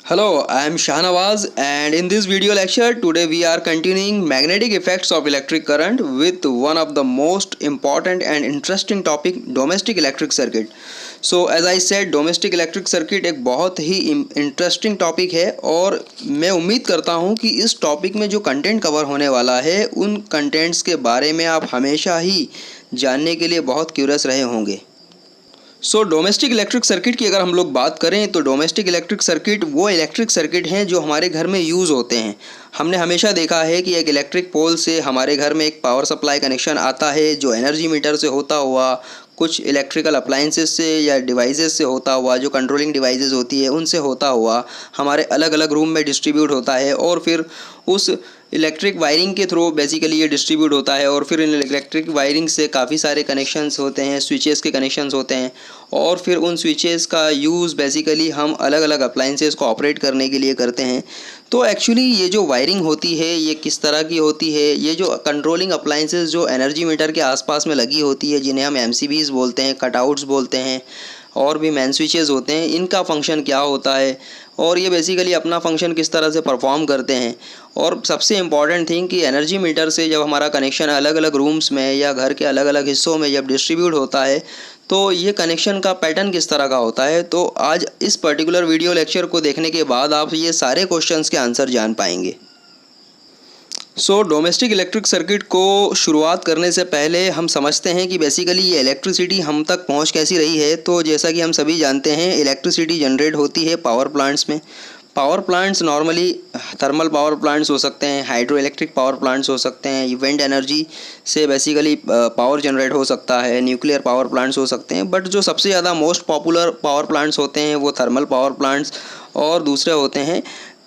Hello, I am Shahnawaz, and in this video lecture today we are continuing magnetic effects of electric current with one of the most important and interesting topic, domestic electric circuit. So as I said, domestic electric circuit एक बहुत ही interesting topic है और मैं उम्मीद करता हूँ कि इस टॉपिक में जो कंटेंट कवर होने वाला है उन कंटेंट्स के बारे में आप हमेशा ही जानने के लिए बहुत क्यूरियस रहे होंगे। डोमेस्टिक इलेक्ट्रिक सर्किट की अगर हम लोग बात करें तो डोमेस्टिक इलेक्ट्रिक सर्किट वो इलेक्ट्रिक सर्किट हैं जो हमारे घर में यूज़ होते हैं। हमने हमेशा देखा है कि एक इलेक्ट्रिक पोल से हमारे घर में एक पावर सप्लाई कनेक्शन आता है जो एनर्जी मीटर से होता हुआ कुछ इलेक्ट्रिकल अप्लाइंसेस से या डिवाइसेस से होता हुआ, जो कंट्रोलिंग डिवाइसेस होती है उनसे होता हुआ हमारे अलग अलग रूम में डिस्ट्रीब्यूट होता है और फिर उस इलेक्ट्रिक वायरिंग के थ्रू बेसिकली ये डिस्ट्रीब्यूट होता है और फिर इन इलेक्ट्रिक वायरिंग से काफ़ी सारे कनेक्शंस होते हैं, स्विचेस के कनेक्शंस होते हैं और फिर उन स्विचेस का यूज़ बेसिकली हम अलग अलग अप्लाइंसेस को ऑपरेट करने के लिए करते हैं। तो एक्चुअली ये जो वायरिंग होती है ये किस तरह की होती है, ये जो कंट्रोलिंग अप्लाइंसेस जो एनर्जी मीटर के आसपास में लगी होती है जिन्हें हम एमसीबीज़ बोलते हैं, कटआउट्स बोलते हैं और भी मैन स्विचेस होते हैं, इनका फंक्शन क्या होता है और ये बेसिकली अपना फंक्शन किस तरह से परफॉर्म करते हैं। और सबसे इम्पॉर्टेंट थिंग कि एनर्जी मीटर से जब हमारा कनेक्शन अलग अलग रूम्स में या घर के अलग अलग हिस्सों में जब डिस्ट्रीब्यूट होता है तो ये कनेक्शन का पैटर्न किस तरह का होता है। तो आज इस पर्टिकुलर वीडियो लेक्चर को देखने के बाद आप ये सारे क्वेश्चंस के आंसर जान पाएंगे। डोमेस्टिक इलेक्ट्रिक सर्किट को शुरुआत करने से पहले हम समझते हैं कि बेसिकली ये इलेक्ट्रिसिटी हम तक पहुंच कैसी रही है। तो जैसा कि हम सभी जानते हैं इलेक्ट्रिसिटी जनरेट होती है पावर प्लांट्स में। Power plants normally thermal power plants हो सकते हैं, हाइड्रो इलेक्ट्रिक पावर प्लांट्स हो सकते हैं, विंड एनर्जी से बेसिकली पावर जनरेट हो सकता है, न्यूक्लियर पावर प्लांट्स हो सकते हैं। बट जो सबसे ज़्यादा मोस्ट पॉपुलर पावर प्लांट्स होते हैं वो थर्मल पावर प्लांट्स और दूसरे होते हैं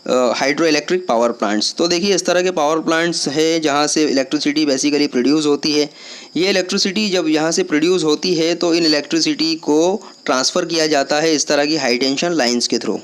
हाइड्रो इलेक्ट्रिक पावर प्लांट्स। तो देखिए इस तरह के पावर प्लांट्स है जहाँ से इलेक्ट्रिसिटी बेसिकली प्रोड्यूस होती है। ये इलेक्ट्रिसिटी जब यहाँ से प्रोड्यूस होती है तो इन इलेक्ट्रिसिटी को ट्रांसफ़र किया जाता है इस तरह की हाई टेंशन लाइंस के थ्रू।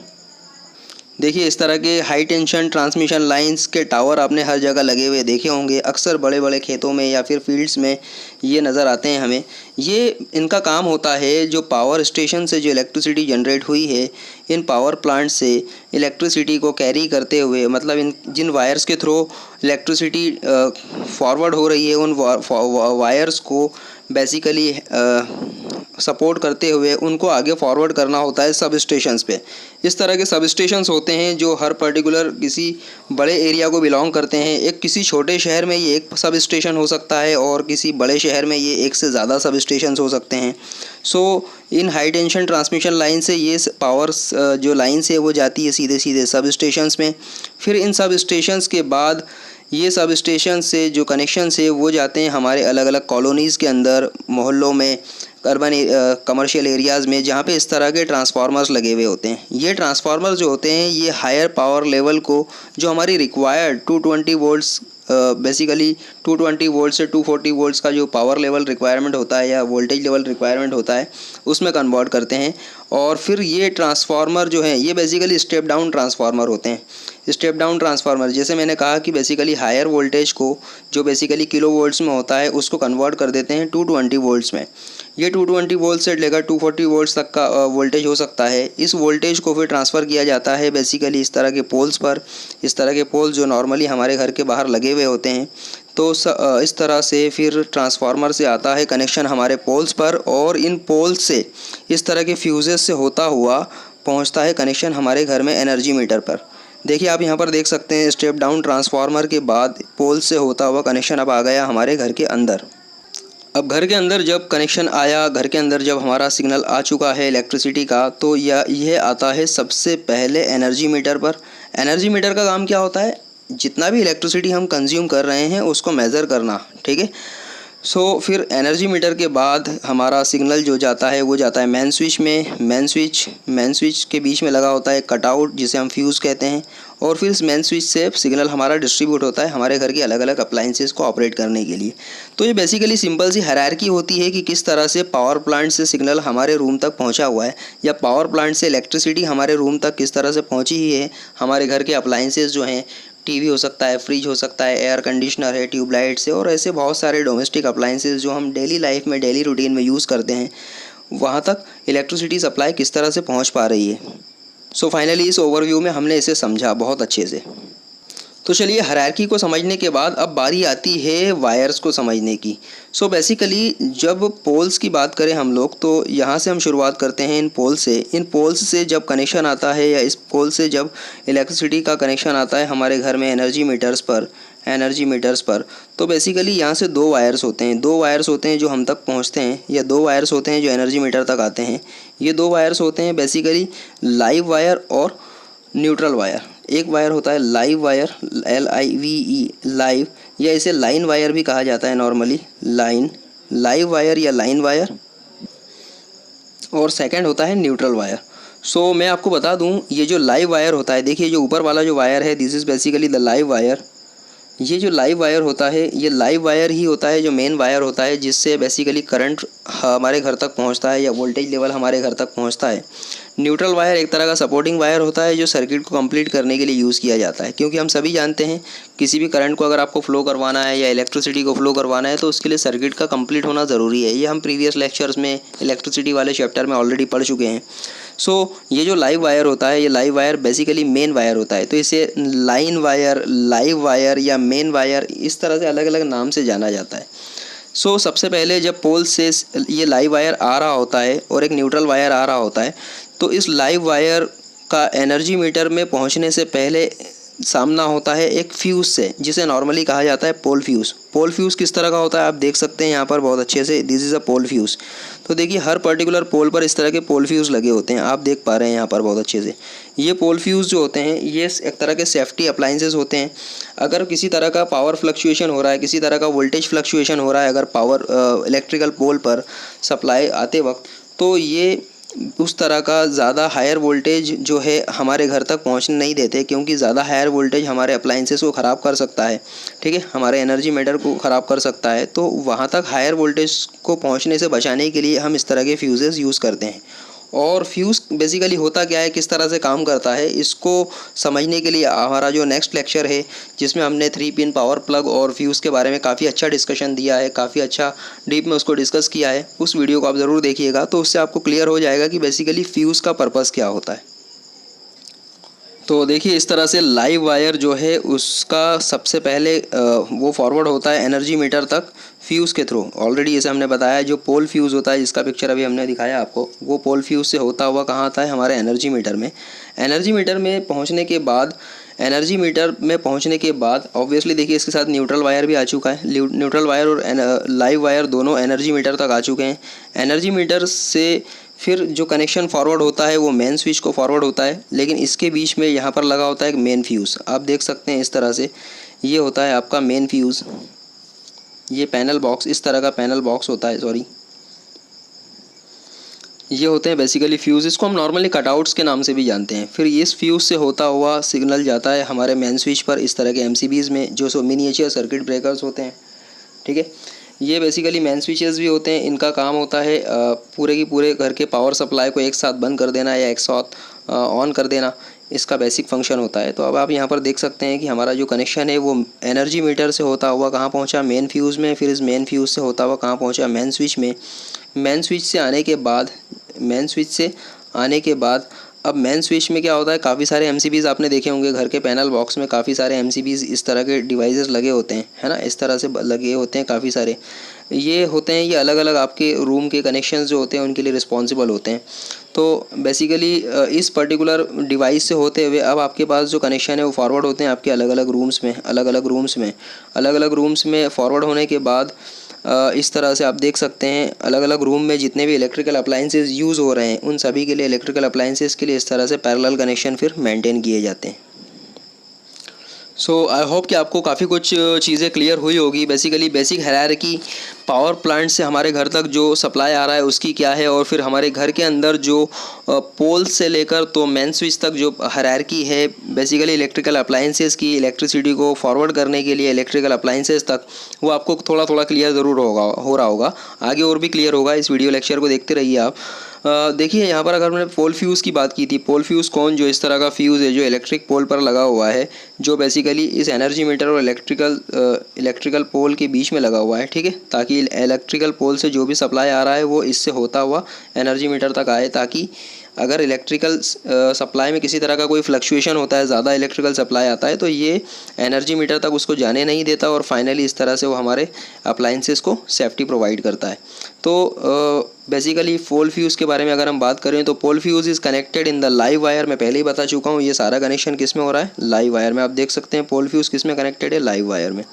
देखिए इस तरह के हाई टेंशन ट्रांसमिशन लाइंस के टावर आपने हर जगह लगे हुए देखे होंगे, अक्सर बड़े बड़े खेतों में या फिर फील्ड्स में ये नज़र आते हैं हमें। ये इनका काम होता है जो पावर स्टेशन से जो इलेक्ट्रिसिटी जनरेट हुई है इन पावर प्लांट से इलेक्ट्रिसिटी को कैरी करते हुए, मतलब इन जिन वायर्स के थ्रू इलेक्ट्रिसिटी फॉरवर्ड हो रही है उन वायर्स को बेसिकली सपोर्ट करते हुए उनको आगे फॉरवर्ड करना होता है सब स्टेशंस पे। इस तरह के सब स्टेशंस होते हैं जो हर पर्टिकुलर किसी बड़े एरिया को बिलोंग करते हैं। एक किसी छोटे शहर में ये एक सब स्टेशन हो सकता है और किसी बड़े शहर में ये एक से ज़्यादा सब स्टेशंस हो सकते हैं। इन हाई टेंशन ट्रांसमिशन लाइन से ये पावर जो लाइन्स है वो जाती है सीधे सीधे सब स्टेशंस में। फिर इन सब स्टेशंस के बाद ये सब स्टेशन से जो कनेक्शंस है वो जाते हैं हमारे अलग अलग कॉलोनीज़ के अंदर, मोहल्लों में, अर्बन कमर्शियल एरियाज़ में जहाँ पे इस तरह के ट्रांसफार्मर्स लगे हुए होते हैं। ये ट्रांसफार्मर जो होते हैं ये हायर पावर लेवल को जो हमारी रिक्वायर्ड 220 वोल्ट्स बेसिकली 220 वोल्ट से 240 वोल्ट्स का जो पावर लेवल रिक्वायरमेंट होता है या वोल्टेज लेवल रिक्वायरमेंट होता है उसमें कन्वर्ट करते हैं। और फिर ये ट्रांसफार्मर जो है ये बेसिकली स्टेप डाउन ट्रांसफार्मर होते हैं। स्टेप डाउन ट्रांसफार्मर जैसे मैंने कहा कि बेसिकली हायर वोल्टेज को जो बेसिकली किलो वोल्ट्स में होता है उसको कन्वर्ट कर देते हैं 220 वोल्ट्स में। ये 220 वोल्ट से लेकर 240 वोल्ट्स तक का वोल्टेज हो सकता है। इस वोल्टेज को फिर ट्रांसफ़र किया जाता है बेसिकली इस तरह के पोल्स पर। इस तरह के पोल्स जो नॉर्मली हमारे घर के बाहर लगे हुए होते हैं। तो इस तरह से फिर ट्रांसफार्मर से आता है कनेक्शन हमारे पोल्स पर और इन पोल्स से इस तरह के फ्यूजेस से होता हुआ पहुंचता है कनेक्शन हमारे घर में एनर्जी मीटर पर। देखिए आप यहाँ पर देख सकते हैं स्टेप डाउन ट्रांसफार्मर के बाद पोल से होता हुआ कनेक्शन अब आ गया हमारे घर के अंदर। अब घर के अंदर जब कनेक्शन आया, घर के अंदर जब हमारा सिग्नल आ चुका है इलेक्ट्रिसिटी का, तो यह आता है सबसे पहले एनर्जी मीटर पर। एनर्जी मीटर का काम क्या होता है? जितना भी इलेक्ट्रिसिटी हम कंज्यूम कर रहे हैं उसको मेज़र करना, ठीक है। फिर एनर्जी मीटर के बाद हमारा सिग्नल जो जाता है वो जाता है मेन स्विच में। मेन स्विच के बीच में लगा होता है कटआउट जिसे हम फ्यूज़ कहते हैं और फिर इस मेन स्विच से सिग्नल हमारा डिस्ट्रीब्यूट होता है हमारे घर के अलग अलग अप्लाइंसेस को ऑपरेट करने के लिए। तो ये बेसिकली सिंपल सी हायरार्की होती है कि किस तरह से पावर प्लांट से सिग्नल हमारे रूम तक पहुंचा हुआ है या पावर प्लांट से इलेक्ट्रिसिटी हमारे रूम तक किस तरह से पहुंची ही है। हमारे घर के अप्लाइंसेस जो हैं, टीवी हो सकता है, फ्रिज हो सकता है, एयर कंडीशनर है, ट्यूबलाइट्स है और ऐसे बहुत सारे डोमेस्टिक अप्लाइंसेस जो हम डेली लाइफ में डेली रूटीन में यूज़ करते हैं, वहाँ तक इलेक्ट्रिसिटी सप्लाई किस तरह से पहुँच पा रही है। सो फाइनली इस ओवरव्यू में हमने इसे समझा बहुत अच्छे से। तो चलिए हायरार्की को समझने के बाद अब बारी आती है वायर्स को समझने की। सो बेसिकली जब पोल्स की बात करें हम लोग तो यहाँ से हम शुरुआत करते हैं इन पोल से। इन पोल्स से जब कनेक्शन आता है या इस पोल से जब इलेक्ट्रिसिटी का कनेक्शन आता है हमारे घर में एनर्जी मीटर्स पर तो बेसिकली यहाँ से दो वायर्स होते हैं जो हम तक पहुँचते हैं, या दो वायर्स होते हैं जो एनर्जी मीटर तक आते हैं। ये दो वायर्स होते हैं बेसिकली लाइव वायर और न्यूट्रल वायर। एक वायर होता है लाइव वायर, LIVE लाइव, या इसे लाइन वायर भी कहा जाता है नॉर्मली, लाइव वायर या लाइन वायर। और सेकंड होता है न्यूट्रल वायर। सो मैं आपको बता दूं, ये जो लाइव वायर होता है, देखिए जो ऊपर वाला जो वायर है this is basically the live wire. ये जो लाइव वायर होता है ये लाइव वायर ही होता है जो मेन वायर होता है जिससे बेसिकली करंट हमारे घर तक पहुंचता है या वोल्टेज लेवल हमारे घर तक पहुंचता है। न्यूट्रल वायर एक तरह का सपोर्टिंग वायर होता है जो सर्किट को कंप्लीट करने के लिए यूज़ किया जाता है, क्योंकि हम सभी जानते हैं किसी भी करंट को अगर आपको फ्लो करवाना है या इलेक्ट्रिसिटी को फ्लो करवाना है तो उसके लिए सर्किट का कंप्लीट होना ज़रूरी है। ये हम प्रीवियस लेक्चर्स में इलेक्ट्रिसिटी वाले चैप्टर में ऑलरेडी पढ़ चुके हैं। सो ये जो लाइव वायर होता है ये live wire basically main wire होता है, तो इसे लाइन वायर, लाइव वायर या मेन वायर इस तरह से अलग अलग नाम से जाना जाता है। सो सबसे पहले जब पोल से ये लाइव वायर आ रहा होता है और एक न्यूट्रल वायर आ रहा होता है तो इस लाइव वायर का एनर्जी मीटर में पहुंचने से पहले सामना होता है एक फ्यूज़ से, जिसे नॉर्मली कहा जाता है पोल फ्यूज़। पोल फ्यूज़ किस तरह का होता है आप देख सकते हैं यहाँ पर बहुत अच्छे से, this is a pole fuse. तो देखिए हर पर्टिकुलर पोल पर इस तरह के पोल फ्यूज़ लगे होते हैं, आप देख पा रहे हैं यहाँ पर बहुत अच्छे से। ये पोल फ्यूज़ जो होते हैं ये एक तरह के सेफ्टी अप्लाइंसेस होते हैं। अगर किसी तरह का पावर फ्लक्चुएशन हो रहा है, किसी तरह का वोल्टेज फ्लक्चुएशन हो रहा है अगर पावर इलेक्ट्रिकल पोल पर सप्लाई आते वक्त, तो ये उस तरह का ज़्यादा हायर वोल्टेज जो है हमारे घर तक पहुंचने नहीं देते, क्योंकि ज़्यादा हायर वोल्टेज हमारे अप्लाइंसेस को ख़राब कर सकता है, ठीक है, हमारे एनर्जी मीटर को ख़राब कर सकता है। तो वहाँ तक हायर वोल्टेज को पहुंचने से बचाने के लिए हम इस तरह के फ्यूज़ेस यूज़ करते हैं। और फ्यूज़ बेसिकली होता क्या है, किस तरह से काम करता है, इसको समझने के लिए हमारा जो नेक्स्ट लेक्चर है जिसमें हमने 3 पिन पावर प्लग और फ्यूज़ के बारे में काफ़ी अच्छा डिस्कशन दिया है, काफ़ी अच्छा डीप में उसको डिस्कस किया है, उस वीडियो को आप ज़रूर देखिएगा। तो उससे आपको क्लियर हो जाएगा कि बेसिकली फ्यूज़ का पर्पज़ क्या होता है। तो देखिए इस तरह से लाइव वायर जो है उसका सबसे पहले वो फॉरवर्ड होता है एनर्जी मीटर तक फ्यूज़ के थ्रू। ऑलरेडी जैसे हमने बताया जो पोल फ्यूज़ होता है जिसका पिक्चर अभी हमने दिखाया आपको, वो पोल फ्यूज़ से होता हुआ कहाँ आता है हमारे एनर्जी मीटर में। एनर्जी मीटर में पहुँचने के बाद ऑब्वियसली देखिए इसके साथ न्यूट्रल वायर भी आ चुका है। न्यूट्रल वायर और लाइव वायर दोनों एनर्जी मीटर तक आ चुके हैं। एनर्जी मीटर से फिर जो कनेक्शन फॉरवर्ड होता है वो मेन स्विच को फॉरवर्ड होता है, लेकिन इसके बीच में यहाँ पर लगा होता है एक मेन फ्यूज़। आप देख सकते हैं इस तरह से ये होता है आपका मेन फ्यूज़। ये पैनल बॉक्स, इस तरह का पैनल बॉक्स होता है, सॉरी, ये होते हैं बेसिकली फ्यूज़। इसको हम नॉर्मली कटआउट्स के नाम से भी जानते हैं। फिर इस फ्यूज़ से होता हुआ सिग्नल जाता है हमारे मेन स्विच पर इस तरह के MCBs में जो मिनिएचर सर्किट ब्रेकर्स होते हैं, ठीक है। ये बेसिकली मेन स्विचेस भी होते हैं। इनका काम होता है पूरे की पूरे घर के पावर सप्लाई को एक साथ बंद कर देना या एक साथ ऑन कर देना, इसका बेसिक फंक्शन होता है। तो अब आप यहाँ पर देख सकते हैं कि हमारा जो कनेक्शन है वो एनर्जी मीटर से होता हुआ कहाँ पहुँचा, मेन फ्यूज़ में। फिर इस मेन फ्यूज़ से होता हुआ कहाँ पहुँचा, मेन स्विच में। मेन स्विच से आने के बाद अब मेन स्विच में क्या होता है, काफ़ी सारे MCBs आपने देखे होंगे घर के पैनल बॉक्स में, काफ़ी सारे MCBs इस तरह के डिवाइसेस लगे होते हैं, है ना, इस तरह से लगे होते हैं काफ़ी सारे। ये होते हैं, ये अलग अलग आपके रूम के कनेक्शंस जो होते हैं उनके लिए रिस्पॉन्सिबल होते हैं। तो बेसिकली इस पर्टिकुलर डिवाइस से होते हुए अब आपके पास जो कनेक्शन है वो फॉरवर्ड होते हैं आपके अलग अलग रूम्स में फॉरवर्ड होने के बाद इस तरह से आप देख सकते हैं अलग अलग रूम में जितने भी इलेक्ट्रिकल अप्लाइंसेस यूज़ हो रहे हैं उन सभी के लिए इलेक्ट्रिकल अप्लाइंसेस के लिए इस तरह से पैरेलल कनेक्शन फिर मेंटेन किए जाते हैं। सो आई होप कि आपको काफ़ी कुछ चीज़ें क्लियर हुई होगी। Basically basic hierarchy power plant से हमारे घर तक जो सप्लाई आ रहा है उसकी क्या है, और फिर हमारे घर के अंदर जो पोल से लेकर तो मेन स्विच तक जो हायरार्की है बेसिकली इलेक्ट्रिकल अप्लाइंसेस की, इलेक्ट्रिसिटी को फॉरवर्ड करने के लिए इलेक्ट्रिकल अप्लाइंसेस तक, वो आपको थोड़ा थोड़ा क्लियर ज़रूर हो रहा होगा। आगे और भी क्लियर होगा, इस वीडियो लेक्चर को देखते रहिए आप। देखिए यहाँ पर अगर मैंने पोल फ्यूज़ की बात की थी, पोल फ्यूज़ कौन, जो इस तरह का फ्यूज़ है जो इलेक्ट्रिक पोल पर लगा हुआ है, जो बेसिकली इस एनर्जी मीटर और इलेक्ट्रिकल पोल के बीच में लगा हुआ है, ठीक है, ताकि इलेक्ट्रिकल पोल से जो भी सप्लाई आ रहा है वो इससे होता हुआ एनर्जी मीटर तक आए, ताकि अगर इलेक्ट्रिकल सप्लाई में किसी तरह का कोई फ्लक्चुएशन होता है, ज़्यादा इलेक्ट्रिकल सप्लाई आता है, तो ये एनर्जी मीटर तक उसको जाने नहीं देता और फाइनली इस तरह से वो हमारे अप्लाइंसेस को सेफ्टी प्रोवाइड करता है। तो बेसिकली पोल फ्यूज़ के बारे में अगर हम बात करें तो pole fuse is connected in the live wire. मैं पहले ही बता चुका हूँ, ये सारा कनेक्शन किस में हो रहा है, लाइव वायर में। आप देख सकते हैं पोल फ्यूज़ किस में कनेक्टेड है, लाइव वायर में।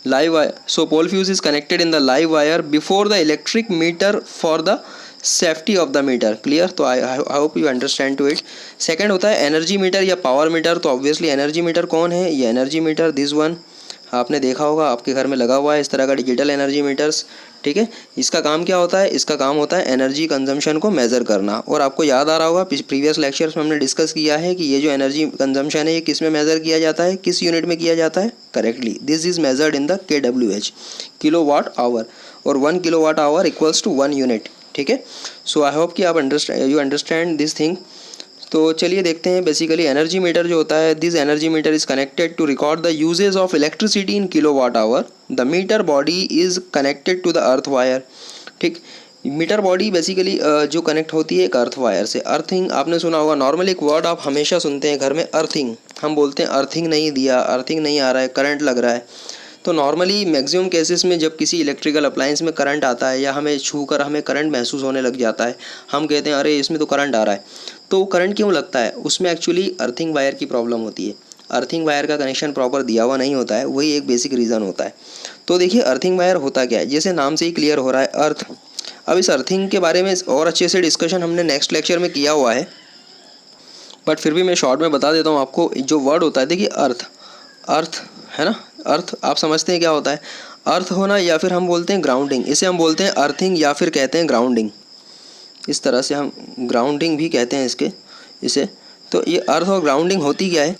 Live wire, so pole fuse is connected in the live wire before the electric meter for the safety of the meter. Clear? तो I hope you understand to it. Second होता है energy meter या power meter. तो obviously energy meter कौन है, ये energy meter this one आपने देखा होगा, आपके घर में लगा हुआ है इस तरह का डिजिटल एनर्जी मीटर्स। ठीक है, इसका काम क्या होता है, इसका काम होता है एनर्जी कंजम्पशन को मेज़र करना। और आपको याद आ रहा होगा प्रीवियस लेक्चर्स में हमने डिस्कस किया है कि ये जो एनर्जी कंजम्पशन है ये किस में मेज़र किया जाता है, किस यूनिट में किया जाता है। Correctly, this is measured in the KWH, kilo watt hour, और 1 kilo watt hour equals to 1 unit. ठीक है, सो आई होप कि आप यू अंडरस्टैंड दिस थिंग। तो चलिए देखते हैं। बेसिकली एनर्जी मीटर जो होता है, this energy meter is connected to record the usage of electricity in kilo watt hour. The meter body is connected to the earth wire. ठीक, meter body basically जो connect होती है एक earth wire से। Earthing आपने सुना होगा, normally एक वर्ड आप हमेशा सुनते हैं घर में, अर्थिंग। हम बोलते हैं अर्थिंग नहीं दिया, अर्थिंग नहीं आ रहा है, करंट लग रहा है। तो नॉर्मली मैक्सिमम केसेस में जब किसी इलेक्ट्रिकल अप्लायंस में करंट आता है या हमें छूकर हमें करंट महसूस होने लग जाता है, हम कहते हैं अरे इसमें तो करंट आ रहा है। तो करंट क्यों लगता है, उसमें एक्चुअली अर्थिंग वायर की प्रॉब्लम होती है। अर्थिंग वायर का कनेक्शन प्रॉपर दिया हुआ नहीं होता है, वही एक बेसिक रीज़न होता है। तो देखिए अर्थिंग वायर होता क्या है, जैसे नाम से ही क्लियर हो रहा है, अर्थ। अब इस अर्थिंग के बारे में और अच्छे से डिस्कशन हमने नेक्स्ट लेक्चर में किया हुआ है, बट फिर भी मैं शॉर्ट में बता देता हूँ आपको। जो वर्ड होता है, देखिए अर्थ, अर्थ है ना, अर्थ आप समझते हैं क्या होता है, अर्थ होना, या फिर हम बोलते हैं ग्राउंडिंग। इसे हम बोलते हैं अर्थिंग या फिर कहते हैं ग्राउंडिंग। इस तरह से हम ग्राउंडिंग भी कहते हैं इसे। तो ये अर्थ और ग्राउंडिंग होती क्या है,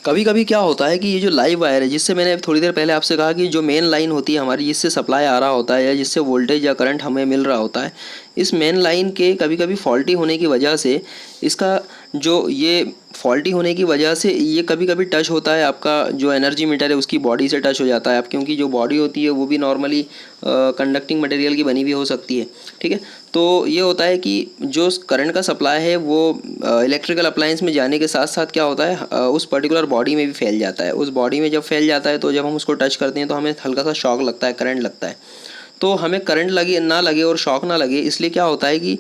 कभी कभी क्या होता है कि ये जो लाइव वायर है, जिससे मैंने थोड़ी देर पहले आपसे कहा कि जो मेन लाइन होती है हमारी, जिससे सप्लाई आ रहा होता है या जिससे वोल्टेज या करंट हमें मिल रहा होता है, इस मेन लाइन के कभी कभी फॉल्टी होने की वजह से इसका जो ये फॉल्टी होने की वजह से ये कभी कभी टच होता है, आपका जो एनर्जी मीटर है उसकी बॉडी से टच हो जाता है। अब क्योंकि जो बॉडी होती है वो भी नॉर्मली कंडक्टिंग मटेरियल की बनी हुई हो सकती है। ठीक है, तो ये होता है कि जो करंट का सप्लाई है वो इलेक्ट्रिकल अप्लायंस में जाने के साथ साथ क्या होता है, उस पर्टिकुलर बॉडी में भी फैल जाता है। उस बॉडी में जब फैल जाता है तो जब हम उसको टच करते हैं तो हमें हल्का सा शॉक लगता है, करंट लगता है। तो हमें करंट लगे ना लगे और शॉक ना लगे, इसलिए क्या होता है कि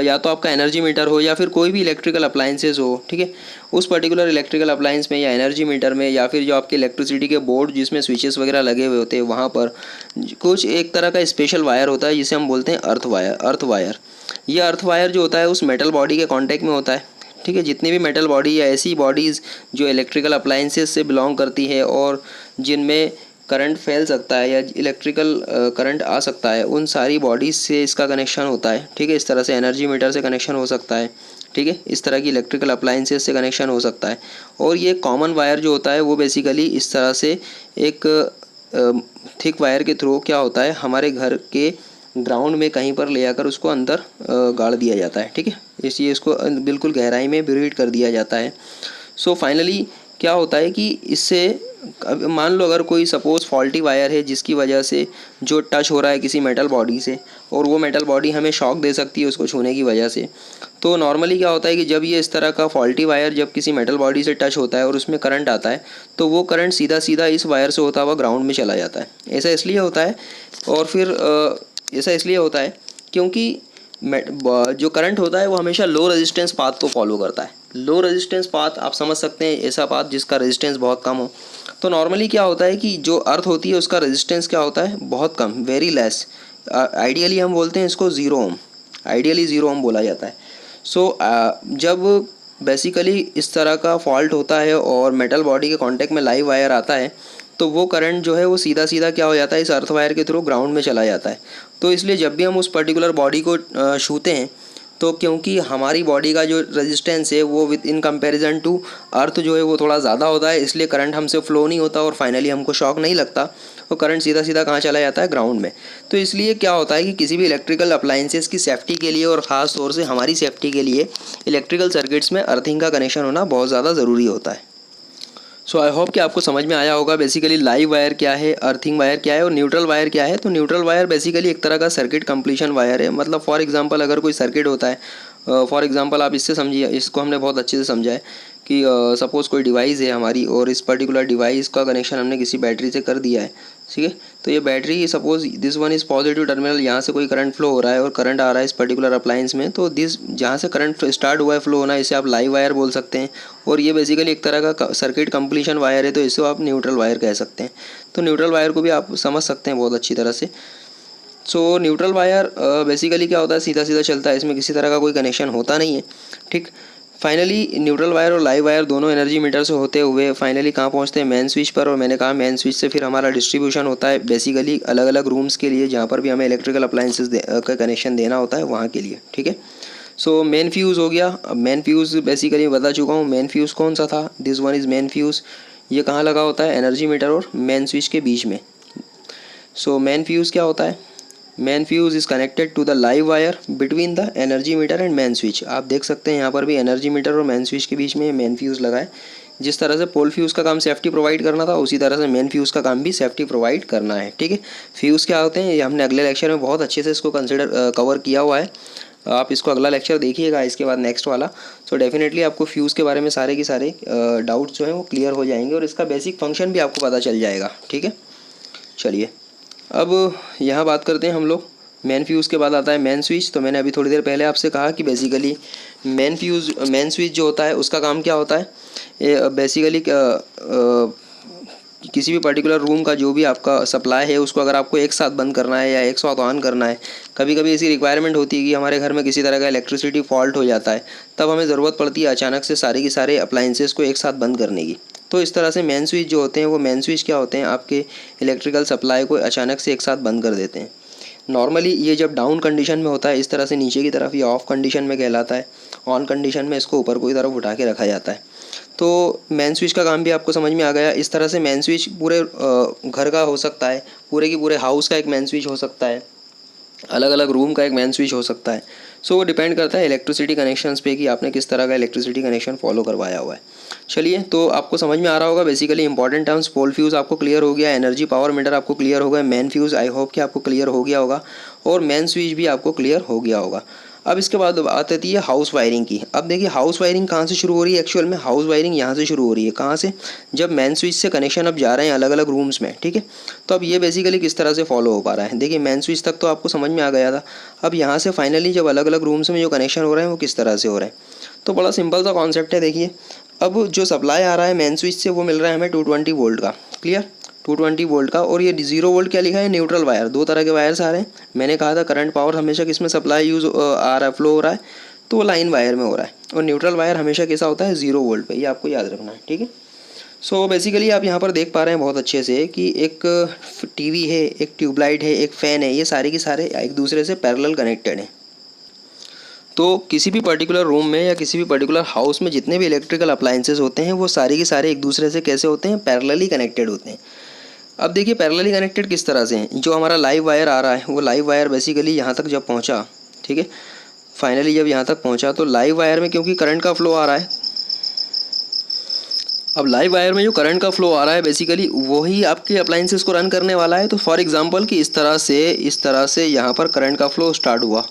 या तो आपका एनर्जी मीटर हो या फिर कोई भी इलेक्ट्रिकल अप्लायंसेस हो, ठीक है, उस पर्टिकुलर इलेक्ट्रिकल अप्लायंस में या एनर्जी मीटर में या फिर जो आपके इलेक्ट्रिसिटी के बोर्ड जिसमें स्विचेस वगैरह लगे हुए होते हैं वहाँ पर कुछ एक तरह का स्पेशल वायर होता है जिसे हम बोलते हैं अर्थ वायर। ये अर्थ वायर जो होता है उस मेटल बॉडी के कॉन्टैक्ट में होता है। ठीक है, जितनी भी मेटल बॉडी या ऐसी बॉडीज़ जो इलेक्ट्रिकल अप्लायंसेस से बिलोंग करती है और जिनमें करंट फैल सकता है या इलेक्ट्रिकल करंट आ सकता है, उन सारी बॉडीज़ से इसका कनेक्शन होता है। ठीक है, इस तरह से एनर्जी मीटर से कनेक्शन हो सकता है। ठीक है, इस तरह की इलेक्ट्रिकल अप्लायंसेस से कनेक्शन हो सकता है। और ये कॉमन वायर जो होता है वो बेसिकली इस तरह से एक थिक वायर के थ्रू क्या होता है, हमारे घर के ग्राउंड में कहीं पर ले जाकर उसको अंदर गाड़ दिया जाता है। ठीक है, इसलिए इसको बिल्कुल गहराई में ब्रीड कर दिया जाता है। सो फाइनली क्या होता है कि इससे मान लो अगर कोई सपोज़ फॉल्टी वायर है जिसकी वजह से जो टच हो रहा है किसी मेटल बॉडी से और वो मेटल बॉडी हमें शॉक दे सकती है उसको छूने की वजह से। तो नॉर्मली क्या होता है कि जब ये इस तरह का फॉल्टी वायर जब किसी मेटल बॉडी से टच होता है और उसमें करंट आता है तो वो करंट सीधा सीधा इस वायर से होता हुआ ग्राउंड में चला जाता है। ऐसा इसलिए होता है और फिर ऐसा इसलिए होता है क्योंकि जो करंट होता है वो हमेशा लो रेजिस्टेंस पाथ को फॉलो करता है। लो रेजिस्टेंस पाथ आप समझ सकते हैं, ऐसा पाथ जिसका रेजिस्टेंस बहुत कम हो। तो नॉर्मली क्या होता है कि जो अर्थ होती है उसका रेजिस्टेंस क्या होता है, बहुत कम, वेरी लेस। आइडियली हम बोलते हैं इसको 0 ओम, आइडियली 0 ओम बोला जाता है। सो जब बेसिकली इस तरह का फॉल्ट होता है और मेटल बॉडी के कांटेक्ट में लाइव वायर आता है तो वो करंट जो है वो सीधा सीधा क्या हो जाता है, इस अर्थ वायर के थ्रू ग्राउंड में चला जाता है। तो इसलिए जब भी हम उस पर्टिकुलर बॉडी को छूते हैं तो क्योंकि हमारी बॉडी का जो रेजिस्टेंस है वो with in comparison to earth जो है वो थोड़ा ज़्यादा होता है, इसलिए करंट हमसे फ्लो नहीं होता और फाइनली हमको शॉक नहीं लगता। वो करंट सीधा सीधा कहाँ चला जाता है, ग्राउंड में। तो इसलिए क्या होता है कि किसी भी इलेक्ट्रिकल अप्लायंसेस की सेफ्टी के लिए और ख़ास तौर से हमारी सेफ्टी के लिए इलेक्ट्रिकल सर्किट्स में अर्थिंग का कनेक्शन होना बहुत ज़्यादा ज़रूरी होता है। सो आई होप कि आपको समझ में आया होगा बेसिकली लाइव वायर क्या है, अर्थिंग वायर क्या है और न्यूट्रल वायर क्या है। तो न्यूट्रल वायर बेसिकली एक तरह का सर्किट कंप्लीशन वायर है। मतलब फॉर एग्जांपल अगर कोई सर्किट होता है फॉर एग्जांपल आप इससे समझिए, इसको हमने बहुत अच्छे से समझा है कि सपोज़ कोई डिवाइस है हमारी और इस पर्टिकुलर डिवाइस का कनेक्शन हमने किसी बैटरी से कर दिया है, ठीक है। तो ये battery suppose this one is positive terminal, यहाँ से कोई करंट फ्लो हो रहा है और करंट आ रहा है इस पर्टिकुलर अप्लायंस में, तो दिस जहाँ से करंट स्टार्ट हुआ है फ्लो होना, इसे आप लाइव वायर बोल सकते हैं। और ये बेसिकली एक तरह का सर्किट कंप्लीशन वायर है, तो इसे आप न्यूट्रल वायर कह सकते हैं। तो न्यूट्रल वायर को भी आप समझ सकते हैं बहुत अच्छी तरह से। सो न्यूट्रल वायर बेसिकली क्या होता है, सीधा सीधा चलता है, इसमें किसी तरह का कोई कनेक्शन होता नहीं है, ठीक। फाइनली न्यूट्रल वायर और लाइव वायर दोनों एनर्जी मीटर से होते हुए फाइनली कहाँ पहुँचते हैं, मेन स्विच पर। और मैंने कहा मेन स्विच से फिर हमारा डिस्ट्रीब्यूशन होता है बेसिकली अलग अलग रूम्स के लिए, जहाँ पर भी हमें इलेक्ट्रिकल अप्लायंसेस का कनेक्शन देना होता है वहाँ के लिए, ठीक है। सो मेन फ्यूज़ हो गया। अब मेन फ्यूज़ बेसिकली बता चुका हूँ, मेन फ्यूज़ कौन सा था, this one is main fuse. ये कहाँ लगा होता है, एनर्जी मीटर और मेन स्विच के बीच में। सो मेन फ्यूज़ क्या होता है, main fuse is connected to the live wire between the energy meter and main switch. आप देख सकते हैं यहाँ पर भी एनर्जी मीटर और मेन स्विच के बीच में मेन फ्यूज़ लगा है। जिस तरह से पोल फ्यूज़ का काम सेफ्टी प्रोवाइड करना था, उसी तरह से मेन फ्यूज़ का काम भी सेफ्टी प्रोवाइड करना है, ठीक है। फ्यूज़ क्या होते हैं, ये हमने अगले लेक्चर में बहुत अच्छे से इसको कवर किया हुआ है। आप इसको अगला लेक्चर देखिएगा, इसके बाद नेक्स्ट वाला। सो डेफिनेटली आपको फ्यूज़ के बारे में सारे के सारे डाउट्स जो हैं वो क्लियर हो जाएंगे और इसका बेसिक फंक्शन भी आपको पता चल जाएगा, ठीक है। चलिए अब यहाँ बात करते हैं हम लोग, मेन फ्यूज़ के बाद आता है मेन स्विच। तो मैंने अभी थोड़ी देर पहले आपसे कहा कि बेसिकली मेन स्विच जो होता है उसका काम क्या होता है, ये बेसिकली किसी भी पर्टिकुलर रूम का जो भी आपका सप्लाई है उसको अगर आपको एक साथ बंद करना है या एक साथ ऑन करना है, कभी कभी ऐसी रिक्वायरमेंट होती है कि हमारे घर में किसी तरह का इलेक्ट्रिसिटी फॉल्ट हो जाता है, तब हमें ज़रूरत पड़ती है अचानक से सारे के सारे अप्लायंसेस को एक साथ बंद करने की। तो इस तरह से मेन स्विच जो होते हैं, वो मेन स्विच क्या होते हैं, आपके इलेक्ट्रिकल सप्लाई को अचानक से एक साथ बंद कर देते हैं। नॉर्मली ये जब डाउन कंडीशन में होता है इस तरह से नीचे की तरफ, ये ऑफ कंडीशन में कहलाता है। ऑन कंडीशन में इसको ऊपर की तरफ उठा के रखा जाता है। तो मेन स्विच का काम भी आपको समझ में आ गया। इस तरह से मेन स्विच पूरे घर का हो सकता है, पूरे की पूरे हाउस का एक मेन स्विच हो सकता है, अलग अलग रूम का एक मेन स्विच हो सकता है। सो वो डिपेंड करता है इलेक्ट्रिसिटी कनेक्शंस पे कि आपने किस तरह का इलेक्ट्रिसिटी कनेक्शन फॉलो करवाया हुआ है। चलिए, तो आपको समझ में आ रहा होगा बेसिकली इंपॉर्टेंट टर्म्स। पोल फ्यूज़ आपको क्लियर हो गया, एनर्जी पावर मीटर आपको क्लियर हो गया, मेन फ्यूज़ आई होप कि आपको क्लियर हो गया होगा और मेन स्विच भी आपको क्लियर हो गया होगा। अब इसके बाद बात आती है हाउस वायरिंग की। अब देखिए हाउस वायरिंग कहाँ से शुरू हो रही है, एक्चुअल में हाउस वायरिंग यहाँ से शुरू हो रही है। कहाँ से, जब मेन स्विच से कनेक्शन अब जा रहे हैं अलग अलग रूम्स में, ठीक है। तो अब ये बेसिकली किस तरह से फॉलो हो पा रहा है, देखिए मेन स्विच तक तो आपको समझ में आ गया था। अब यहाँ से फाइनली जब अलग अलग रूम्स में जो कनेक्शन हो रहे हैं वो किस तरह से हो रहे हैं, तो बड़ा सिंपल सा कॉन्सेप्ट है। देखिए अब जो सप्लाई आ रहा है मेन स्विच से वो मिल रहा है हमें 220 वोल्ट का, क्लियर, 220 वोल्ट का। और ये 0 वोल्ट क्या लिखा है, न्यूट्रल वायर। दो तरह के वायर्स आ रहे हैं। मैंने कहा था करंट पावर हमेशा किस में सप्लाई यूज़ आ रहा है, फ्लो हो रहा है, तो वो लाइन वायर में हो रहा है। और न्यूट्रल वायर हमेशा कैसा होता है, 0 वोल्ट पे, ये आपको याद रखना है, ठीक है। सो बेसिकली आप यहाँ पर देख पा रहे हैं बहुत अच्छे से कि एक टीवी है, एक ट्यूबलाइट है, एक फ़ैन है, ये सारे के सारे एक दूसरे से पैरेलल कनेक्टेड हैं। तो किसी भी पर्टिकुलर रूम में या किसी भी पर्टिकुलर हाउस में जितने भी इलेक्ट्रिकल अप्लायंसेस होते हैं वो सारे के सारे एक दूसरे से कैसे होते हैं, पैरेलली कनेक्टेड होते हैं। अब देखिए पैरेलली कनेक्टेड किस तरह से हैं, जो हमारा लाइव वायर आ रहा है वो लाइव वायर बेसिकली यहाँ तक जब पहुँचा, ठीक है, फाइनली जब यहाँ तक पहुँचा तो लाइव वायर में क्योंकि करंट का फ्लो आ रहा है, अब लाइव वायर में जो करंट का फ्लो आ रहा है बेसिकली वही आपके अप्लायंसेस को रन करने वाला है। तो फॉर एग्जांपल कि इस तरह से यहाँ पर करंट का फ्लो स्टार्ट हुआ।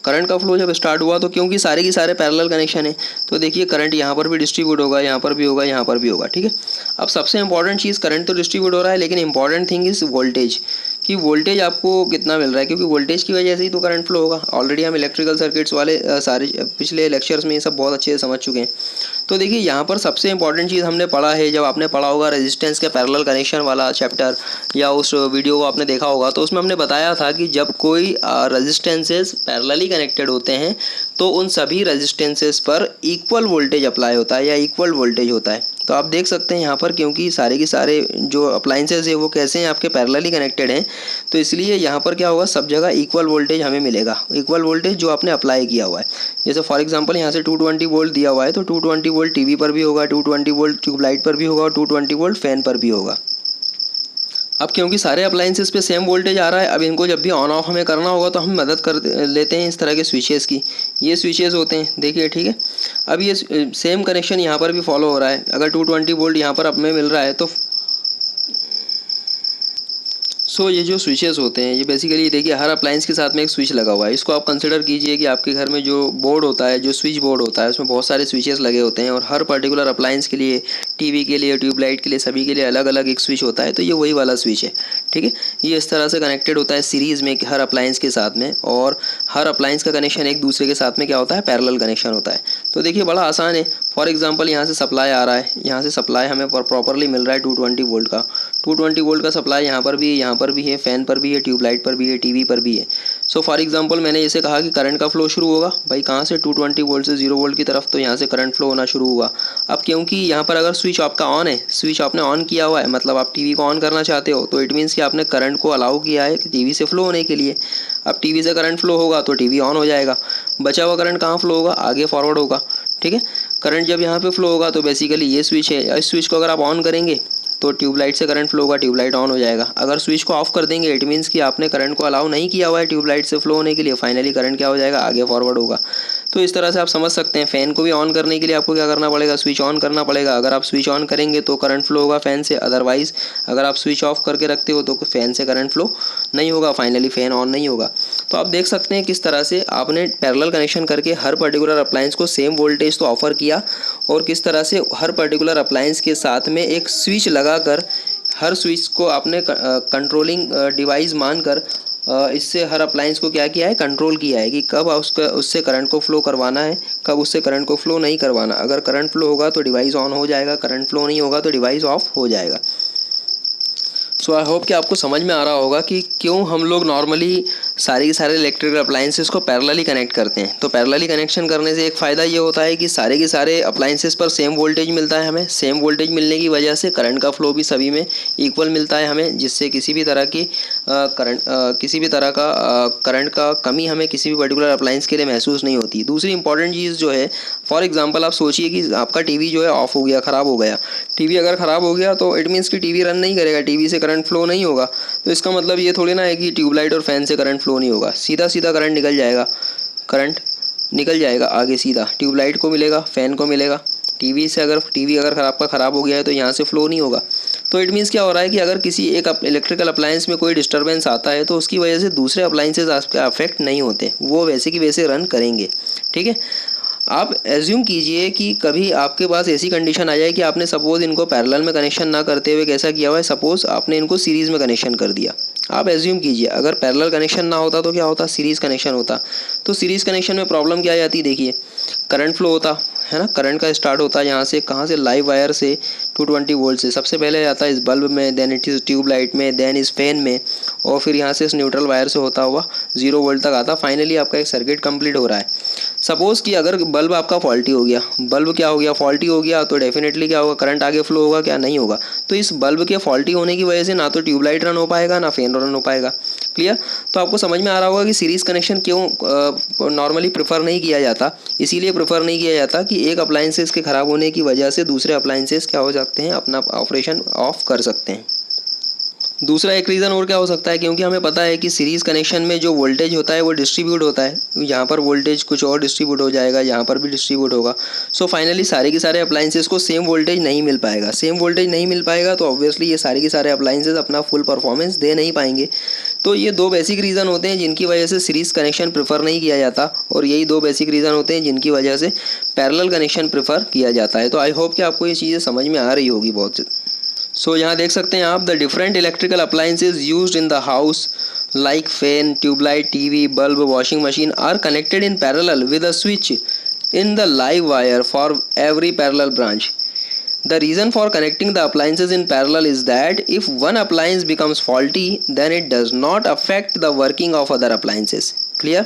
करंट का फ्लो जब स्टार्ट हुआ तो क्योंकि सारे के सारे पैरेलल कनेक्शन है, तो देखिए करंट यहाँ पर भी डिस्ट्रीब्यूट होगा, यहाँ पर भी होगा, यहाँ पर भी होगा, ठीक है। अब सबसे इंपॉर्टेंट चीज़, करंट तो डिस्ट्रीब्यूट हो रहा है, लेकिन इंपॉर्टेंट थिंग इज़ वोल्टेज, कि वोल्टेज आपको कितना मिल रहा है, क्योंकि वोल्टेज की वजह से ही तो करंट फ्लो होगा। ऑलरेडी हम इलेक्ट्रिकल सर्किट्स वाले सारे पिछले लेक्चर्स में ये सब बहुत अच्छे से समझ चुके हैं। तो देखिए यहाँ पर सबसे इंपॉर्टेंट चीज़ हमने पढ़ा है, जब आपने पढ़ा होगा रेजिस्टेंस के पैरेलल कनेक्शन वाला चैप्टर या उस वीडियो को आपने देखा होगा, तो उसमें हमने बताया था कि जब कोई रेजिस्टेंसेस पैरेलली कनेक्टेड होते हैं तो उन सभी रेजिस्टेंसेस पर इक्वल वोल्टेज अप्लाई होता है या इक्वल वोल्टेज होता है। तो आप देख सकते हैं यहाँ पर क्योंकि सारे के सारे जो अप्लायंसेस है वो कैसे हैं, आपके पैरेलली कनेक्टेड हैं, तो इसलिए यहाँ पर क्या होगा, सब जगह इक्वल वोल्टेज हमें मिलेगा, इक्वल वोल्टेज जो आपने अप्लाई किया हुआ है। जैसे फॉर एग्जांपल यहाँ से 220 वोल्ट दिया हुआ है, तो 220 वोल्ट टीवी पर भी होगा, 220 वोल्ट ट्यूबलाइट पर भी होगा और 220 वोल्ट फैन पर भी होगा। अब क्योंकि सारे अप्लायंसेस पे सेम वोल्टेज आ रहा है, अब इनको जब भी ऑन ऑफ हमें करना होगा तो हम मदद कर लेते हैं इस तरह के स्विचेस की। ये स्विचेस होते हैं, देखिए, ठीक है। अब ये सेम कनेक्शन यहाँ पर भी फॉलो हो रहा है। अगर 220 वोल्ट यहाँ पर अब में मिल रहा है तो सो ये जो स्विचेस होते हैं ये बेसिकली देखिए हर अप्लायंस के साथ में एक स्विच लगा हुआ है। इसको आप कंसिडर कीजिए कि आपके घर में जो बोर्ड होता है, जो स्विच बोर्ड होता है, उसमें बहुत सारे स्विचेस लगे होते हैं और हर पर्टिकुलर अप्लायंस के लिए, टीवी के लिए, ट्यूबलाइट के लिए, सभी के लिए अलग अलग एक स्विच होता है। तो ये वही वाला स्विच है, ठीक है। ये इस तरह से कनेक्टेड होता है सीरीज़ में हर अप्लायंस के साथ में, और हर अप्लायंस का कनेक्शन एक दूसरे के साथ में क्या होता है, पैरेलल कनेक्शन होता है। तो देखिए बड़ा आसान है। फॉर एग्जांपल यहाँ से सप्लाई आ रहा है, यहाँ से सप्लाई हमें प्रॉपरली मिल रहा है 220 वोल्ट का। 220 वोल्ट का सप्लाई यहाँ पर भी है, यहाँ पर भी है, फ़ैन पर भी है, ट्यूबलाइट पर भी है, टीवी पर भी है। सो फॉर एग्जांपल मैंने इसे कहा कि करंट का फ्लो शुरू होगा भाई कहाँ से, 220 वोल्ट से 0 वोल्ट की तरफ, तो यहाँ से करंट फ्लो होना शुरू हुआ। अब क्योंकि यहाँ पर अगर स्विच आपका ऑन है, स्विच आपने ऑन किया हुआ है, मतलब आप टीवी को ऑन करना चाहते हो, तो इट मीन्स कि आपने करंट को अलाउ किया है टीवी से फ्लो होने के लिए। अब टीवी से करंट फ्लो होगा तो टीवी ऑन हो जाएगा, बचा हुआ करंट कहाँ फ्लो होगा, आगे फॉरवर्ड होगा, ठीक है। करंट जब यहाँ पे फ्लो होगा तो बेसिकली ये स्विच है, इस स्विच को अगर आप ऑन करेंगे तो ट्यूबलाइट से करंट फ्लो होगा, ट्यूबलाइट ऑन हो जाएगा। अगर स्विच को ऑफ कर देंगे इट मीन्स कि आपने करंट को अलाउ नहीं किया हुआ है ट्यूबलाइट से फ्लो होने के लिए, फाइनली करंट क्या हो जाएगा, आगे फॉरवर्ड होगा। तो इस तरह से आप समझ सकते हैं। फ़ैन को भी ऑन करने के लिए आपको क्या करना पड़ेगा, स्विच ऑन करना पड़ेगा। अगर आप स्विच ऑन करेंगे तो करंट फ्लो होगा फ़ैन से, अदरवाइज़ अगर आप स्विच ऑफ करके रखते हो तो फ़ैन से करंट फ्लो नहीं होगा, फाइनली फ़ैन ऑन नहीं होगा। तो आप देख सकते हैं किस तरह से आपने पैरेलल कनेक्शन करके हर पर्टिकुलर अप्लायंस को सेम वोल्टेज तो ऑफ़र किया, और किस तरह से हर पर्टिकुलर अप्लायंस के साथ में एक स्विच लगाकर हर स्विच को आपने कंट्रोलिंग डिवाइस मानकर इससे हर अप्लायंस को क्या किया है, कंट्रोल किया है कि कब उससे करंट को फ्लो करवाना है, कब उससे करंट को फ्लो नहीं करवाना। अगर करंट फ्लो होगा तो डिवाइस ऑन हो जाएगा, करंट फ्लो नहीं होगा तो डिवाइस ऑफ हो जाएगा। सो आई होप कि आपको समझ में आ रहा होगा कि क्यों हम लोग नॉर्मली सारे के सारे इलेक्ट्रिकल अप्लायंसेस को पैरेलली कनेक्ट करते हैं। तो पैरेलली कनेक्शन करने से एक फ़ायदा ये होता है कि सारे के सारे अप्लायंसेस पर सेम वोल्टेज मिलता है हमें। सेम वोल्टेज मिलने की वजह से करंट का फ्लो भी सभी में इक्वल मिलता है हमें, जिससे किसी भी तरह की करंट का कमी हमें किसी भी पर्टिकुलर अप्लायंस के लिए महसूस नहीं होती। दूसरी इंपॉर्टेंट चीज़ जो है, फॉर एग्जांपल आप सोचिए कि आपका टीवी जो है ऑफ हो गया, ख़राब हो गया। टीवी अगर ख़राब हो गया तो इट मीन्स कि टीवी रन नहीं करेगा, टीवी से करंट फ्लो नहीं होगा। तो इसका मतलब ये थोड़ी ना है कि ट्यूबलाइट और फ़ैन से करंट फ्लो नहीं होगा, सीधा सीधा करंट निकल जाएगा आगे, सीधा ट्यूबलाइट को मिलेगा, फ़ैन को मिलेगा। टीवी अगर ख़राब हो गया है तो यहाँ से फ्लो नहीं होगा। तो इट मीन्स क्या हो रहा है कि अगर किसी एक इलेक्ट्रिकल अप्लायंस में कोई डिस्टर्बेंस आता है तो उसकी वजह से दूसरे अप्लायंसेस आपके अफेक्ट नहीं होते, वो वैसे की वैसे रन करेंगे, ठीक है। आप एज्यूम कीजिए कि कभी आपके पास ऐसी कंडीशन आ जाए कि आपने सपोज़ इनको पैरेलल में कनेक्शन ना करते हुए कैसा किया हुआ है, सपोज़ आपने इनको सीरीज़ में कनेक्शन कर दिया। आप एज्यूम कीजिए अगर पैरेलल कनेक्शन ना होता तो क्या होता, सीरीज़ कनेक्शन होता। तो सीरीज़ कनेक्शन में प्रॉब्लम क्या आ जाती, देखिए करंट फ्लो होता है ना, करंट का स्टार्ट होता है यहाँ से, कहाँ से, लाइव वायर से 220 वोल्ट से। सबसे पहले आता है इस बल्ब में, देन इट इज़ ट्यूबलाइट में, देन इस फैन में, और फिर यहाँ से इस न्यूट्रल वायर से होता हुआ 0 वोल्ट तक आता। फाइनली आपका एक सर्किट कंप्लीट हो रहा है। सपोज़ कि अगर बल्ब आपका फॉल्टी हो गया, बल्ब क्या हो गया, फॉल्टी हो गया, तो डेफिनेटली क्या होगा, करंट आगे फ्लो होगा क्या, नहीं होगा। तो इस बल्ब के फॉल्टी होने की वजह से ना तो ट्यूबलाइट रन हो पाएगा ना फैन रन हो पाएगा। क्लियर। तो आपको समझ में आ रहा होगा कि सीरीज़ कनेक्शन क्यों नॉर्मली प्रेफर नहीं किया जाता। इसीलिए प्रेफर नहीं किया जाता कि एक अप्लायंसेस के ख़राब होने की वजह से दूसरे अप्लायंसेस क्या हो सकते हैं, अपना ऑपरेशन ऑफ कर सकते हैं। दूसरा एक रीज़न और क्या हो सकता है, क्योंकि हमें पता है कि सीरीज़ कनेक्शन में जो वोल्टेज होता है वो डिस्ट्रीब्यूट होता है। यहाँ पर वोल्टेज कुछ और डिस्ट्रीब्यूट हो जाएगा, यहाँ पर भी डिस्ट्रीब्यूट होगा। सो फाइनली सारे के सारे अप्लायंसेस को सेम वोल्टेज नहीं मिल पाएगा। सेम वोल्टेज नहीं मिल पाएगा तो ऑब्वियसली ये सारे के सारे अप्लायंसेस अपना फुल परफॉर्मेंस दे नहीं पाएंगे। तो ये दो बेसिक रीज़न होते हैं जिनकी वजह से सीरीज़ कनेक्शन प्रेफर नहीं किया जाता, और यही दो बेसिक रीज़न होते हैं जिनकी वजह से पैरेलल कनेक्शन प्रेफर किया जाता है। तो आई होप कि आपको ये चीज़ें समझ में आ रही होगी बहुत। सो यहाँ देख सकते हैं आप, the different electrical appliances used in the house like fan, tube light, TV, bulb, washing machine are connected in parallel with a switch in the live wire for every parallel branch. The reason for connecting the appliances in parallel is that if one appliance becomes faulty, then it does not affect the working of other appliances. Clear?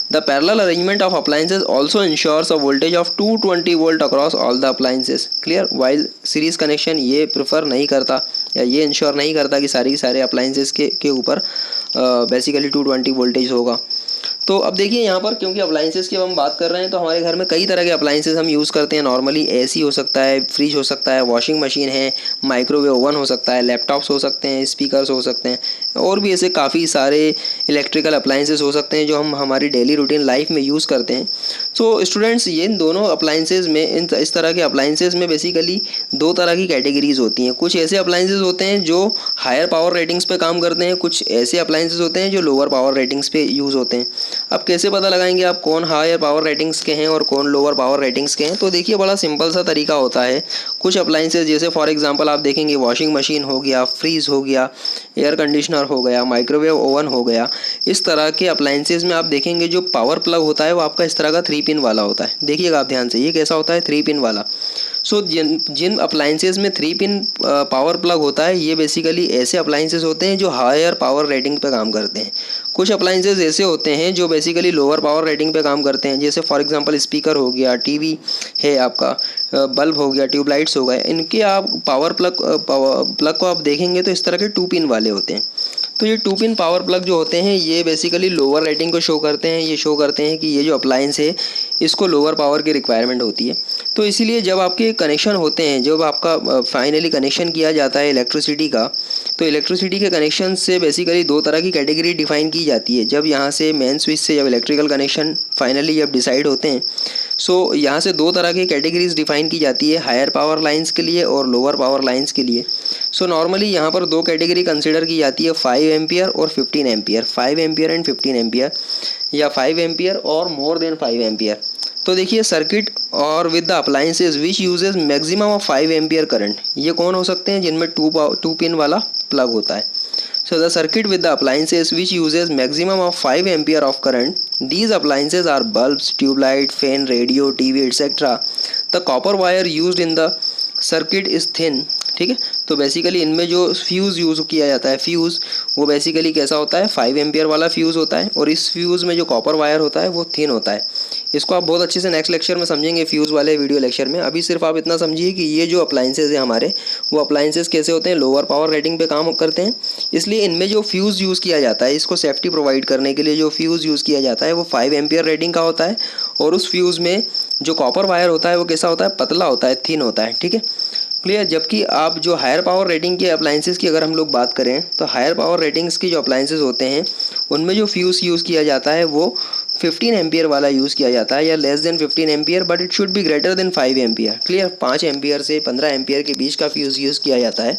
The parallel arrangement of appliances also ensures a voltage of 220 volt across all the appliances. Clear? While series connection ये prefer नहीं करता या ये ensure नहीं करता कि सारे appliances के ऊपर बेसिकली 220 वोल्टेज होगा। तो अब देखिए यहाँ पर, क्योंकि अप्लाइंसेस की अब हम बात कर रहे हैं, तो हमारे घर में कई तरह के अप्लाइंसेस हम यूज़ करते हैं नॉर्मली। एसी हो सकता है, फ्रिज हो सकता है, वॉशिंग मशीन है, माइक्रोवेव ओवन हो सकता है, लैपटॉप्स हो सकते हैं, स्पीकर्स हो सकते हैं, और भी ऐसे काफ़ी सारे इलेक्ट्रिकल अप्लाइंसेस हो सकते हैं जो हम हमारी डेली रूटीन लाइफ में यूज़ करते हैं। सो स्टूडेंट्स, ये इन दोनों अप्लाइंसेस में, इस तरह के अप्लाइंसेस में बेसिकली दो तरह की कैटेगरीज होती हैं। कुछ ऐसे अप्लाइंसेस होते हैं जो हायर पावर रेटिंग्स पे काम करते हैं, कुछ ऐसे अप्लाइंसेस होते हैं जो लोअर पावर रेटिंग्स पे यूज़ होते हैं। अब कैसे पता लगाएंगे आप कौन हायर पावर रेटिंग्स के हैं और कौन लोअर पावर रेटिंग्स के हैं? तो देखिए, बड़ा सिंपल सा तरीका होता है। कुछ अप्लाइंसेस, जैसे फॉर एग्जांपल आप देखेंगे वॉशिंग मशीन हो गया, फ्रीज हो गया, एयर कंडीशनर हो गया, माइक्रोवेव ओवन हो गया, इस तरह के अप्लाइंसेस में आप देखेंगे जो पावर प्लग होता है वो आपका इस तरह का 3 पिन वाला होता है। देखिएगा आप ध्यान से, ये कैसा होता है, 3 पिन वाला। सो जिन अप्लाइंसेस में 3 पिन पावर प्लग होता है, ये बेसिकली ऐसे अप्लाइंसेस होते हैं जो हायर पावर रेटिंग पे काम करते हैं। कुछ अप्लाइंसेस ऐसे होते हैं जो बेसिकली लोअर पावर रेटिंग पे काम करते हैं, जैसे फॉर एग्जांपल स्पीकर हो गया, टीवी है आपका, बल्ब हो गया, ट्यूबलाइट्स हो गए। इनके आप पावर प्लग को आप देखेंगे तो इस तरह के 2 पिन वाले होते हैं। तो ये 2 पिन पावर प्लग जो होते हैं, ये बेसिकली लोअर रेटिंग को शो करते हैं। ये शो करते हैं कि ये जो अप्लायंस है इसको लोअर पावर की रिक्वायरमेंट होती है। तो इसीलिए जब आपके कनेक्शन होते हैं, जब आपका फाइनली कनेक्शन किया जाता है इलेक्ट्रिसिटी का, तो इलेक्ट्रिसिटी के कनेक्शन से बेसिकली 2 तरह की कैटेगरी डिफाइन की जाती है। जब यहाँ से मेन स्विच से जब इलेक्ट्रिकल कनेक्शन फाइनली जब डिसाइड होते हैं, सो यहाँ से 2 तरह की कैटेगरीज डिफाइन की जाती है, हायर पावर लाइंस के लिए और लोअर पावर लाइंस के लिए। सो नॉर्मली यहाँ पर 2 कैटेगरी कंसिडर की जाती है, 5 एम्पियर और 15 एम्पियर, 5 एम्पियर एंड 15 एम्पियर, या 5 एम्पियर और मोर देन 5 एम्पियर। तो देखिए, सर्किट और with the appliances which uses maximum of 5 ampere current, ये कौन हो सकते हैं? जिनमें 2 पिन वाला प्लग होता है। So the circuit with the appliances which uses maximum of 5 ampere of current, these appliances are bulbs, tube light, fan, radio, TV, etc. The copper wire used in the circuit is thin. ठीक है, तो basically इनमें जो fuse use किया जाता है, fuse वो basically कैसा होता है, 5 एम्पियर वाला फ्यूज़ होता है, और इस फ्यूज़ में जो कॉपर वायर होता है वो थिन होता है। इसको आप बहुत अच्छे से नेक्स्ट लेक्चर में समझेंगे, फ्यूज़ वाले वीडियो लेक्चर में। अभी सिर्फ आप इतना समझिए कि ये जो अप्लाइंसेज हैं हमारे, वो अप्लाइंसेज कैसे होते हैं, लोअर पावर रेटिंग पे काम करते हैं। इसलिए इनमें जो फ्यूज़ यूज़ किया जाता है, इसको सेफ्टी प्रोवाइड करने के लिए जो फ्यूज़ यूज़ किया जाता है वो 5 एम्पियर रेटिंग का होता है, और उस फ्यूज़ में जो कॉपर वायर होता है वो कैसा होता है, पतला होता है, थिन होता है। ठीक है, क्लियर। जबकि आप जो हायर पावर रेटिंग के अप्लाइंसेस की अगर हम लोग बात करें, तो हायर पावर रेटिंग्स की जो अप्लाइंसेस होते हैं उनमें जो फ्यूज़ यूज़ किया जाता है वो 15 एम्पियर वाला यूज़ किया जाता है, या less than 15 ampere, but it should be greater than 5 ampere. Clear, 5 ampere से 15 एम्पियर के बीच का फ्यूज़ यूज़ किया जाता है,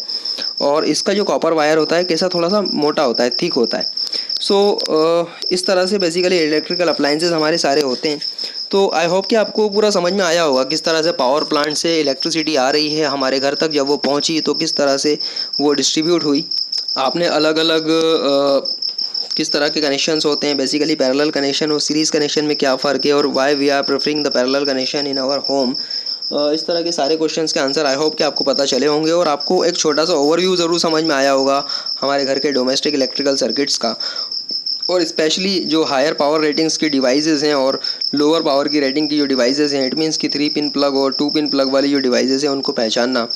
और इसका जो कॉपर वायर होता है कैसा, थोड़ा सा मोटा होता है, थिक होता है। सो इस तरह से बेसिकली इलेक्ट्रिकल अप्लाइंसेस हमारे सारे होते हैं। तो आई होप कि आपको पूरा समझ में आया होगा किस तरह से पावर प्लांट से इलेक्ट्रिसिटी आ रही है हमारे घर तक, जब वो पहुंची तो किस तरह से वो डिस्ट्रीब्यूट हुई। आपने अलग अलग किस तरह के कनेक्शंस होते हैं, बेसिकली पैरेलल कनेक्शन और सीरीज़ कनेक्शन में क्या फ़र्क है, और why we are preferring the parallel connection in our home, इस तरह के सारे क्वेश्चंस के आंसर आई होप कि आपको पता चले होंगे, और आपको एक छोटा सा ओवरव्यू ज़रूर समझ में आया होगा हमारे घर के डोमेस्टिक इलेक्ट्रिकल सर्किट्स का, और स्पेशली जो हायर पावर रेटिंग्स की डिवाइसेस हैं और लोअर पावर की रेटिंग की जो डिवाइसेस हैं, इट मीन्स कि 3 पिन प्लग और 2 पिन प्लग वाली जो डिवाइसेस हैं उनको पहचानना।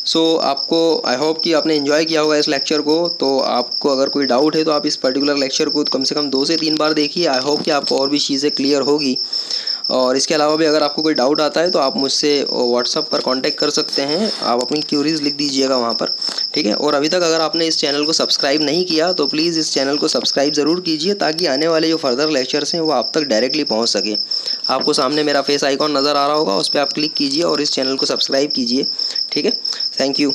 सो आपको आई होप कि आपने एंजॉय किया होगा इस लेक्चर को। तो आपको अगर कोई डाउट है तो आप इस पर्टिकुलर लेक्चर को कम से कम 2 से 3 बार देखिए। आई होप कि आपको और भी चीज़ें क्लियर होगी। और इसके अलावा भी अगर आपको कोई डाउट आता है तो आप मुझसे व्हाट्सएप पर कांटेक्ट कर सकते हैं, आप अपनी क्यूरीज लिख दीजिएगा वहाँ पर, ठीक है। और अभी तक अगर आपने इस चैनल को सब्सक्राइब नहीं किया तो प्लीज़ इस चैनल को सब्सक्राइब ज़रूर कीजिए, ताकि आने वाले जो फर्दर लेक्चर्स हैं वो आप तक डायरेक्टली पहुँच सके। आपको सामने मेरा फेस आइकॉन नज़र आ रहा होगा, उस पर आप क्लिक कीजिए और इस चैनल को सब्सक्राइब कीजिए, ठीक है। Thank you.